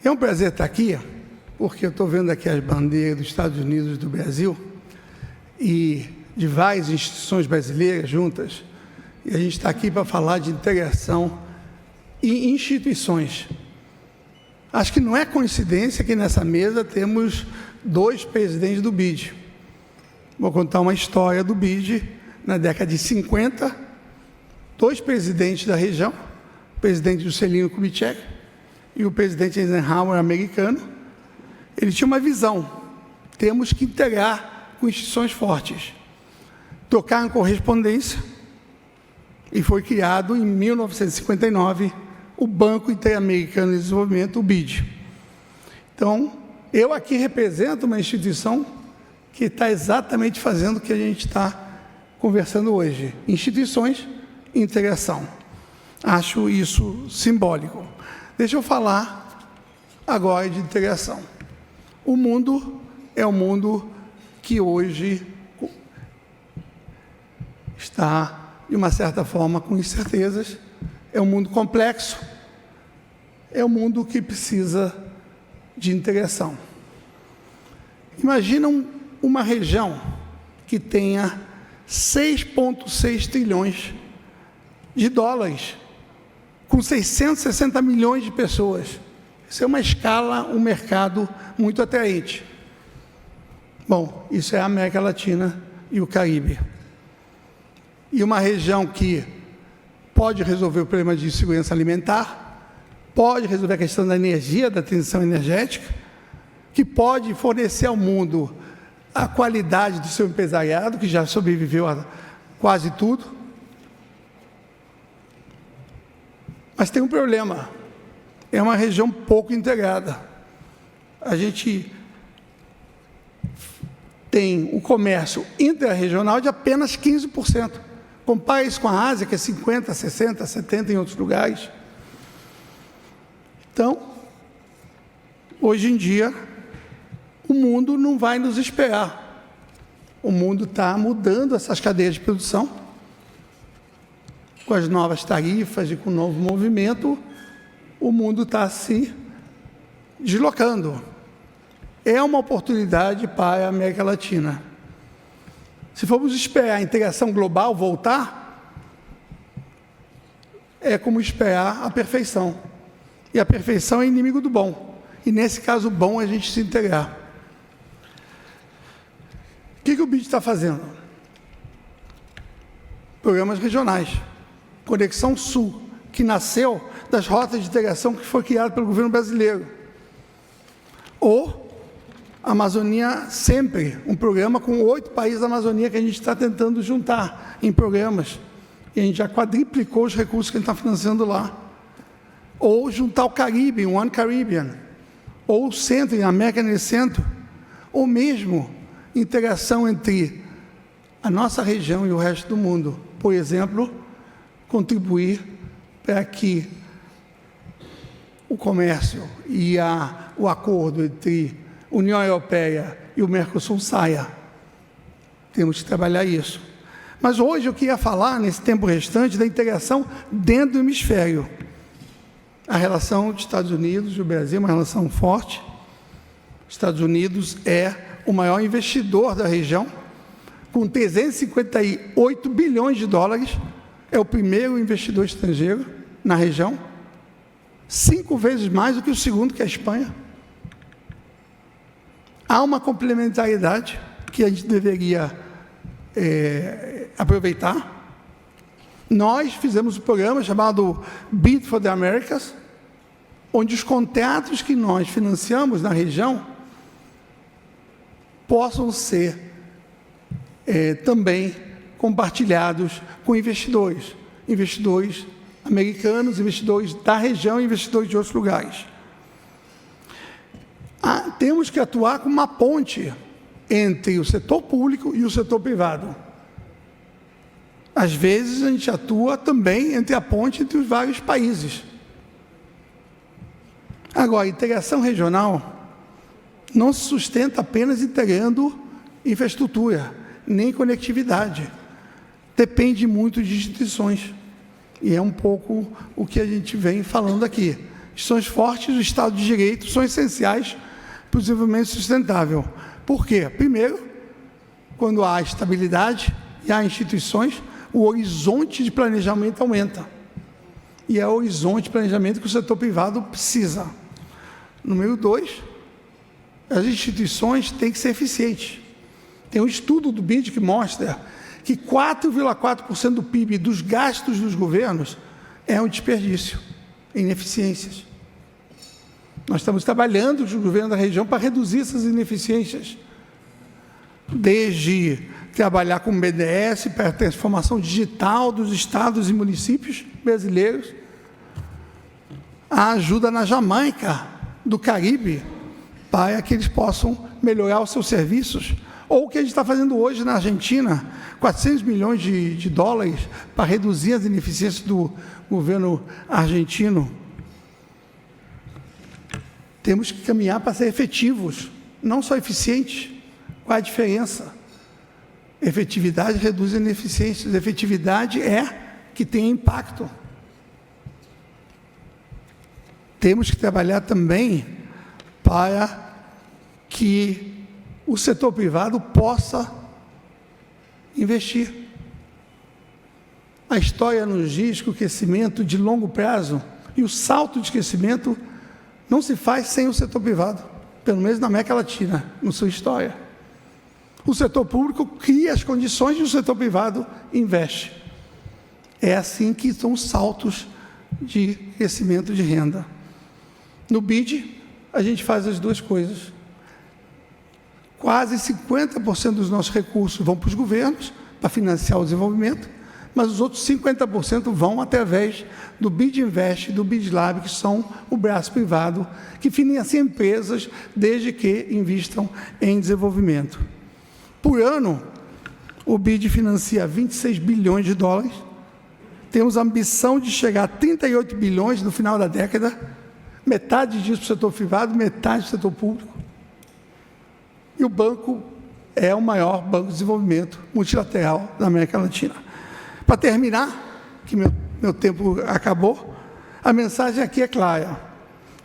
É um prazer estar aqui, porque eu estou vendo aqui as bandeiras dos Estados Unidos e do Brasil e de várias instituições brasileiras juntas, e a gente está aqui para falar de integração e instituições. Acho que não é coincidência que nessa mesa temos 2 presidentes do BID. Vou contar uma história do BID. Na década de 50, 2 presidentes da região, o presidente Juscelino Kubitschek e o presidente Eisenhower americano, ele tinha uma visão: temos que integrar com instituições fortes. Trocaram correspondência e foi criado em 1959 o Banco Interamericano de Desenvolvimento, o BID. Então, eu aqui represento uma instituição que está exatamente fazendo o que a gente está conversando hoje: instituições e integração. Acho isso simbólico. Deixa eu falar agora de integração. O mundo é um mundo que hoje está, de uma certa forma, com incertezas. É um mundo complexo, é um mundo que precisa de integração. Imagina uma região que tenha 6,6 trilhões de dólares, com 660 milhões de pessoas. Isso é uma escala, um mercado muito atraente. Bom, isso é a América Latina e o Caribe. E uma região que pode resolver o problema de segurança alimentar, pode resolver a questão da energia, da transição energética, que pode fornecer ao mundo a qualidade do seu empresariado, que já sobreviveu a quase tudo. Mas tem um problema: é uma região pouco integrada. A gente tem o comércio intra-regional de apenas 15%. Compare isso com a Ásia, que é 50%, 60%, 70% em outros lugares. Então, hoje em dia, o mundo não vai nos esperar. O mundo está mudando essas cadeias de produção. Com as novas tarifas e com o novo movimento, o mundo está se deslocando. É uma oportunidade para a América Latina. Se formos esperar a integração global voltar, é como esperar a perfeição. E a perfeição é inimigo do bom. E nesse caso, o bom é a gente se integrar. O que o BID está fazendo? Programas regionais. Conexão Sul, que nasceu das rotas de integração que foi criada pelo governo brasileiro. Ou Amazônia Sempre, um programa com 8 países da Amazônia que a gente está tentando juntar em programas. E a gente já quadriplicou os recursos que a gente está financiando lá. Ou juntar o Caribe, One Caribbean. Ou o Centro, a América nesse Centro. Ou mesmo integração entre a nossa região e o resto do mundo. Por exemplo, contribuir para que o comércio e o acordo entre União Europeia e o Mercosul saia. Temos que trabalhar isso. Mas hoje eu queria falar, nesse tempo restante, da integração dentro do hemisfério. A relação dos Estados Unidos e o Brasil é uma relação forte. Os Estados Unidos é o maior investidor da região, com 358 bilhões de dólares, é o primeiro investidor estrangeiro na região, 5 vezes mais do que o segundo, que é a Espanha. Há uma complementaridade que a gente deveria aproveitar. Nós fizemos um programa chamado Bid for the Americas, onde os contratos que nós financiamos na região possam ser também compartilhados com investidores americanos, investidores da região e investidores de outros lugares. Temos que atuar como uma ponte entre o setor público e o setor privado. Às vezes, a gente atua também entre a ponte entre os vários países. Agora, a integração regional não se sustenta apenas integrando infraestrutura, nem conectividade. Depende muito de instituições. E é um pouco o que a gente vem falando aqui. Instituições fortes do Estado de Direito são essenciais para o desenvolvimento sustentável. Por quê? Primeiro, quando há estabilidade e há instituições, o horizonte de planejamento aumenta. E é o horizonte de planejamento que o setor privado precisa. Número 2, as instituições têm que ser eficientes. Tem um estudo do BID que mostra que 4,4% do PIB dos gastos dos governos é um desperdício, ineficiências. Nós estamos trabalhando com o governo da região para reduzir essas ineficiências, desde trabalhar com o BNDES para a transformação digital dos estados e municípios brasileiros, a ajuda na Jamaica, do Caribe, para que eles possam melhorar os seus serviços, ou o que a gente está fazendo hoje na Argentina, 400 milhões de dólares para reduzir as ineficiências do governo argentino. Temos que caminhar para ser efetivos, não só eficientes. Qual é a diferença? Efetividade reduz ineficiências. Efetividade é que tem impacto. Temos que trabalhar também para que o setor privado possa investir. A história nos diz que o crescimento de longo prazo e o salto de crescimento não se faz sem o setor privado, pelo menos na América Latina, na sua história. O setor público cria as condições e o setor privado investe. É assim que são os saltos de crescimento de renda. No BID, a gente faz as duas coisas. Quase 50% dos nossos recursos vão para os governos, para financiar o desenvolvimento, mas os outros 50% vão através do BID Invest e do BID Lab, que são o braço privado, que financia empresas desde que investam em desenvolvimento. Por ano, o BID financia 26 bilhões de dólares, temos a ambição de chegar a 38 bilhões no final da década, metade disso para o setor privado, metade para o setor público. E o banco é o maior banco de desenvolvimento multilateral da América Latina. Para terminar, que meu tempo acabou, a mensagem aqui é clara.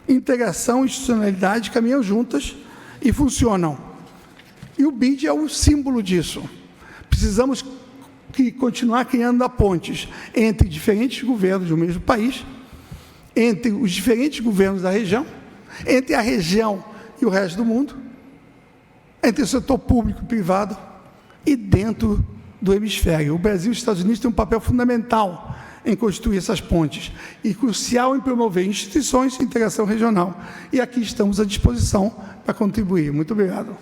Integração e institucionalidade caminham juntas e funcionam. E o BID é o símbolo disso. Precisamos continuar criando pontes entre diferentes governos do mesmo país, entre os diferentes governos da região, entre a região e o resto do mundo, entre o setor público e privado e dentro do hemisfério. O Brasil e os Estados Unidos têm um papel fundamental em construir essas pontes e crucial em promover instituições e integração regional. E aqui estamos à disposição para contribuir. Muito obrigado.